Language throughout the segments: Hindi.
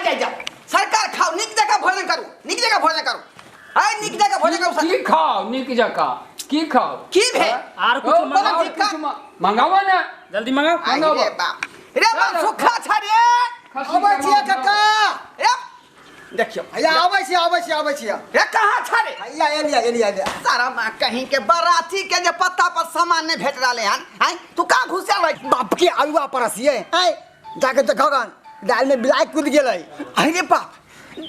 जाए जाओ सरकार खाओ निक जगह भोजन करू निक जगह भोजन करू हाय निक जगह भोजन करू की खाओ निक जगह की खाओ की भे आर कुछ मंगावा ना जल्दी मंगाओ अरे बाप रे बाप सुखा छरे आबै छियै कक्का रे देखियो भैया आबै छियै रे कहां छरे भैया एलिया सारा मां कहीं के बराती के जे पत्ता पर सामान नहीं भेट रहले हन हाय तू का घुसल रह बाप के आलुआ परसिए आय जाके देखो गन दाल में बिलाई कूद गेलै अरे बाप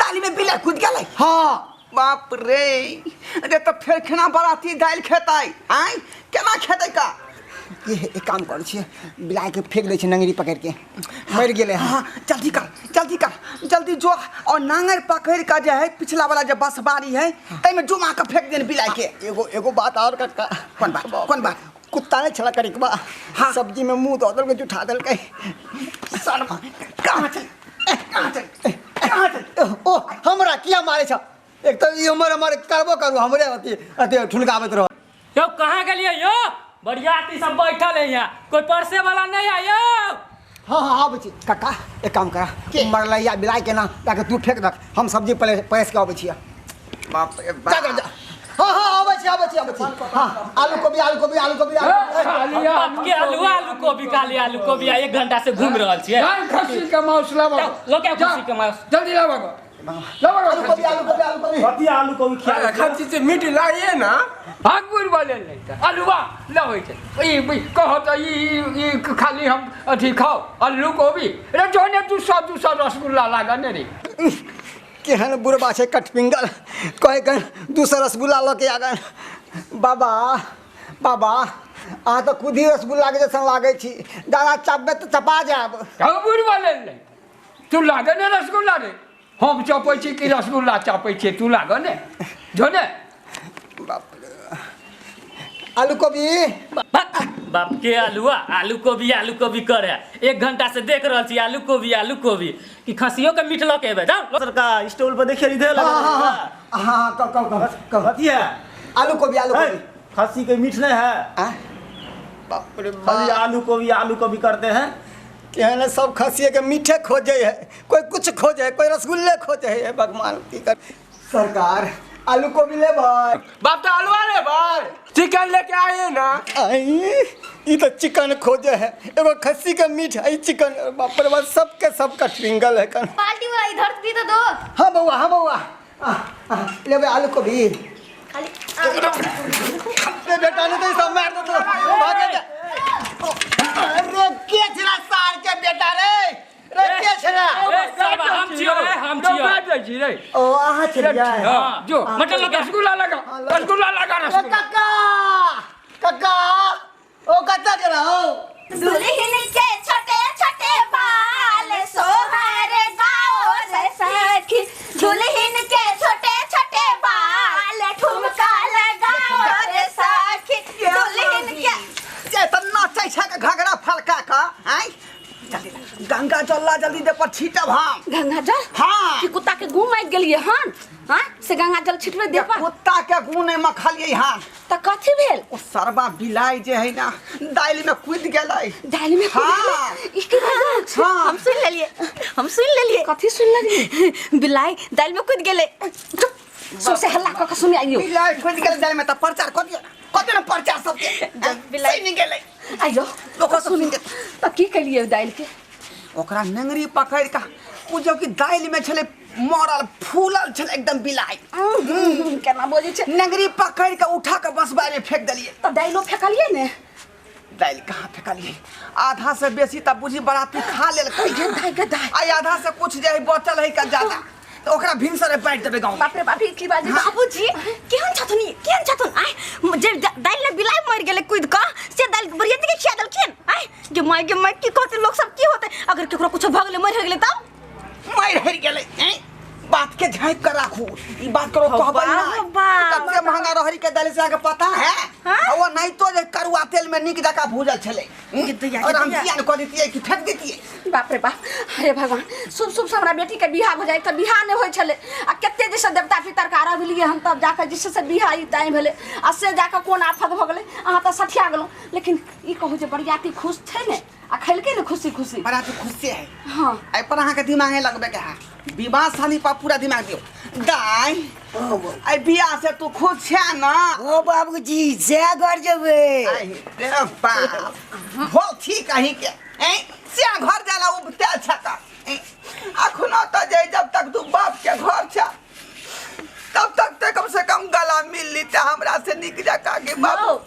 दाल में बिलाई कूद गेलै हां बाप रे अरे तो फिर खाना बराती दाल खेताई आय केना खेतै का ये एक काम कर छियै बिलाई के फेंक दै छै नंगरी पकड़ के मर गेलै हां जल्दी कर जल्दी जो और नांगर पकड़ का जे है पिछला वाला जो बसबारी है तै में जुमा के फेंक देन बिलाई के एगो बात और कक्का कौन बात कुत्ता ने छला करी के बा हाँ। सब्जी में मुंह धो के उठा देलकै सरमा कहां चल ओ हमरा किया मारे छ एक तो ई हमर करबो करू हमरे अति ठुनकावत रह यो कहाँ गेलिए यो बरियाती सब बैठल है यहाँ कोई परसे वाला नहीं है यो हाँ आबै छी कक्का एक काम करा मरलैया बिलाई के ना ताकि तू फेंक दक हम सब्जी परस के आबै छियै बाप रे जा हाँ आबै छी हाँ आलू कोबी बाप के आलू कोबी 1 घंटा से घूम रहल छियै खस्सी के मांस लावा लो क्या खस्सी के मांस जल्दी लावा आलू कोबी कथी आलू कोबी खिया खस्सी से मीट लाइए ना भागपुर वाले नहीं आलूवा लावे छै ई कहो तो ई खाली हम अथी खाओ आलू कोबी रे जोने 200 रसगुल्ला लागने रे केहन बुढ़बा छै कटपिंगल कहे गन 200 रसगुल्ला ल के आगन बाबा अहाँ तो खुद ही रसगुल्ला के जैसा लागे छी दादा चापबे तो चपा जाब भागपुर वाले नहीं तू लागने रसगुल्ला रे हम चपै छी कि रसगुल्ला चपै छी तू लागने जोने आलू कोबी बाप के आलू कोबी करे 1 घंटा से देख रहल छी आलू कोबी कि खसियो के मीठ लके एबे जाओ सरका स्टॉल पर देखिए इधर लगा हाँ कथी है आलू कोबी खस्सी के मीठ नहीं है बाप रे खाली आलू कोबी करते हैं केहन सब खस्सिए के मीठे खोजे है कोई कुछ खोजे है कोई रसगुल्ले खोजे है भगवान की कर सरकार आलू कोबी ले भाई बाप तो आलू ले भाई चिकन लेके आए ना ई तो चिकन खोजे है एगो खस्सी का मीठ है चिकन बाप रे बाप सबके सबका ट्रिंगल है कन पार्टी वाला इधर भी तो दो हाँ बउआ ले भाई आलू कोबी खाली बेटा ने तो सब मार दो भागे जा अरे के छरा सार के बेटा रे के छरा हम छियो बैठ छी रे ओ आहा छरिया हां जो मटन लगा रसगुल्ला लगा कक्का ओ कत्ता जरा हो दुल्हन के छोटे छोटे बाल सोहर गाओ रे सखी दुल्हन के छोटे छोटे बाल ठुमका लगाओ रे सखी दुल्हन के चेतना चाहे के घगरा फलका का हैं गंगा जल्ला जल्दी दे पर छीटब हम गंगा जल हाँ कि कुत्ता के घूम आइ गेलिए हन हां से गंगा जल छिटबे दे पर कुत्ता के गुण में मखलिए हम त कथि भेल ओ सरबा बिलाई जे है ना दाइल में कूद गेलै दाल में हाँ। इसके बाद हाँ। हम सुन लेलिए कथि सुन लेलिए बिलाई दाल में कूद गेले सबसे हल्ला क सुन आइयो बिलाई कूद गेलै दाइल में त प्रचार कथि न प्रचार सब बिलाई नहीं गेलै आइयो लोक सुन के त की कलिए दाल के ओकरा नंगरी पकड़ का ओ जो कि दाइल में छले मरल फूलल छले एकदम बिलाई केना बोली छे नंगरी पकड़ के उठा के बसबार में फेंक देलिए त दाइलो फेकलिए ने दाइल कहाँ फेंकलिए आधा से बेसी तब बुझी बराती खा लेल दाई आई आधा से कुछ जे बचल है का ज्यादा तो ओकरा भिनसरे बांट देबे गांव बाप रे बाप की बात बाबूजी केहन छथुन आइ जे दाइल ने बिलाई मर गेले कूद क से दाइल बरियती के खिया देलखिन आइ जे माय की कहते लोग सब की होते अगर केकरो कुछ भ गेले मर गेले तब मर हर गेले बात के झाँप कर राखू ई बात करो कहबे ना सबसे महंगा रहरी के दाल से आके पता है वो नहीं तो जे करुआ तेल में निक जका भूजल छले और हम किया कर दितिए कि फेंक दितिए बाप रे बाप अरे भगवान शुभ शुभ हमरा बेटी के बियाह हो जाए त बियाह ने होय छले आ कते जैसे देवता पितर का आरा भेलिए हम तब जाके जिससे से बियाह ई टाइम भेले आ से जाके कोन आफत भ गेले अहाँ त सठिया गेलो लेकिन ई कहू जे बरियाती खुश छै ने आ खैलके ने खुशी बराती खुशी है हां आई पर अहाँ के दिमागे लगबे के है विवाह शादी पर पूरा दिमाग दियो दाई आई बियाह से तू खुश छे ना ओ बाबूजी से घर जेबे आई रे बाप हो ठीक कहीं के हैं से घर जाला उपते अच्छा का अखनो तो जे जब तक तू बाप के घर छा तब तक ते कम से कम गला मिल ली ते हमरा से निक जा का के बाबू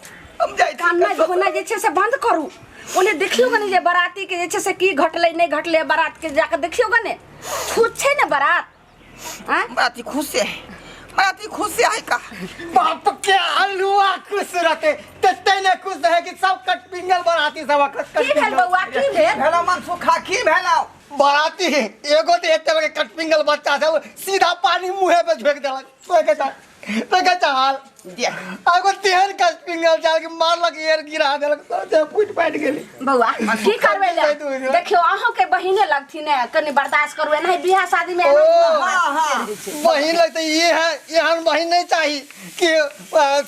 हम जाई कान्ना धोना जे छे से बंद करू ओने देखियो गने जे बराती के जे छे से की घटले नहीं घटले बारात के जाके देखियो गने खुश छे ना बारात हां बराती खुश है बराती खुश है का बाप के हलवा खुश रहते ते ने खुश है कि सब कट पिंगल बराती सब की भेल बउआ की भेल भेला मन सुखा की भेला बराती एगो तो एक तरह के कट पिंगल बच्चा था सीधा पानी मुंह पे झोंक देला तो के चाल आगो तेहन कट पिंगल चाल के मारलक एयर गिरा देलक तो फुट फाट गेली बउआ की करबे ले देखियो अहाँ के बहिने लगथि ने कनी बर्दाश्त करबे नहीं बियाह शादी में हां बहिन लगते ये है एहन बहिन नहीं चाहिए कि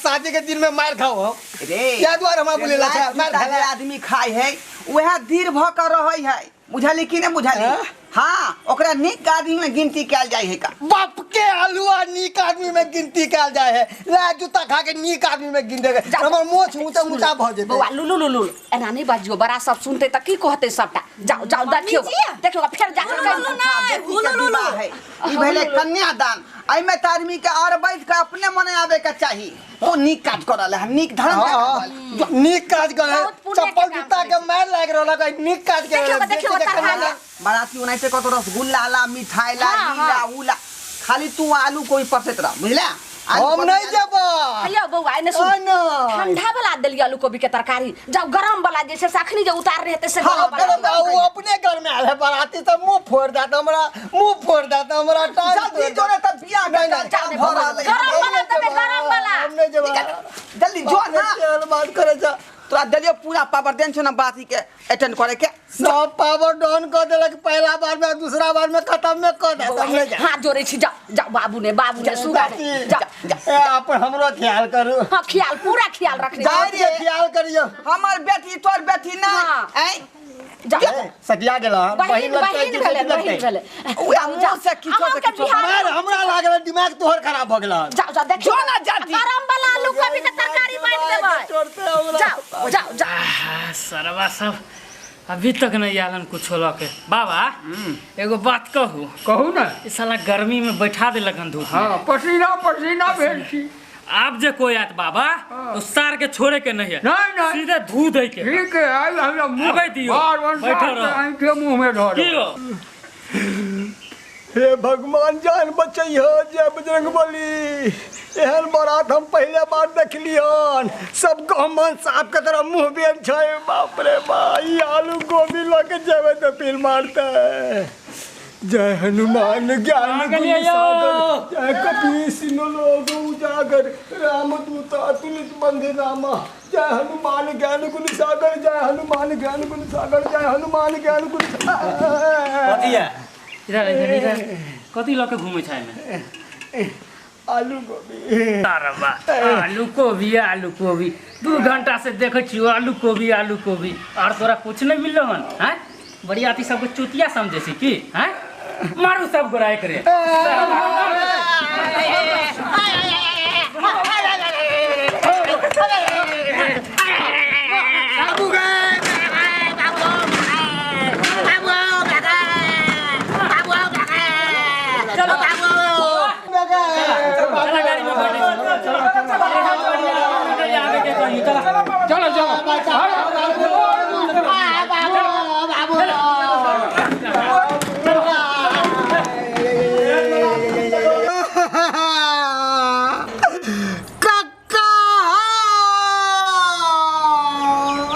शादी के दिन में मार खाओ रे क्या द्वार हमरा बोलेला मार खाए आदमी खाए है वह धीर भ कर रहई है बुझाली कि नहीं बुझाली हाँ ओकरा निक आदमी में गिनती कैल जाए है का बाप के हलवा नीक आदमी में गिनती कैल जाए है ला जूता खा के नीक आदमी में गिन देगे हमर मोछ ऊंचा ऊंचा भ जेते बउआ लुलु एना नहीं बाजियो बड़ा सब सुनते त की कहते सबटा जाओ जाओ देखियो फिर जाकर लुलु है ई भेले कन्यादान आई में त आदमी के और बैठ के अपने मने आवे के चाहिए तो नीक काज करल है नीक धर्म नीक काज करे चप्पल जूता के मार लाग रहल है नीक काज के देखियो बाराती उनाइते कतो रसगुल्ला ला मिठाई ला लीला उला खाली तू आलू कोई परसेत रह बुझला हम नहीं जब अयो बउआ ने सुन ठंडा वाला देलियो आलू गोभी के तरकारी जाओ गरम वाला जैसे सखनी जो उतार रहे से वो अपने घर में आले बराती तो मुंह फोड़ देता हमरा जल्दी जोरे तब बियाह कर गरम वाला हमने जब जल्दी जो ना बात करे जा तोरा दिलियो पूरा पावर देन छ ना बाती के अटेंड करे के सब पावर डाउन कर देलक पहला बार में दूसरा बार में खत्म में कर दे हमने जा हां जोरे छी जाओ बाबू ने सुगा जा अपन हमरो ख्याल करू हां ख्याल पूरा ख्याल रखने जाइए ख्याल करियो हमर बेटी तोर बेटी ना हैं जा सटिया गेला बहिन भेले जाओ से किछो मार हमरा लागल दिमाग तोहर खराब भ गेला जाओ देखियो ना जाती गरम वाला आलू गोभी के तरकारी बांट देबै जाओ सरवा सब अभी तक नहीं आलन कुछ के बाबा एगो बात कहू ना ई साला गर्मी में बैठा देलक हन धूप हाँ पसीना भेल छी आप जे कोई आत बाबा उस सार के छोड़े के नहीं है नहीं सीधे धू दे के ठीक है आई हमरा मुंह अबे दियो बैठो रहो आंखें मुंह में धो कियो हे भगवान जान बचैयो जय बजरंगबली एहन बारात हम पहले बार देखलियन सब गमन साफ के तरह मुंह बेन छै बाप रे भाई आलू गोभी लगे जेबे तो फिर मारते जय हनुमान ज्ञान गुण सागर जय कपीस लोग उजागर रामदूत अतुलित बंधे रामा जय हनुमान ज्ञान गुण सागर जय हनुमान ज्ञान गुण सागर जय हनुमान ज्ञान गुण सागर इधर कथी लके घूमै छै में आलू गोभी आलू कोबी 2 घंटा से देखे छियो आलू कोबी और तोरा कुछ नहीं मिललो हन हैं बड़ी आती सबको चुतिया समझे छी की हैं मारू सब गोराए करे चलो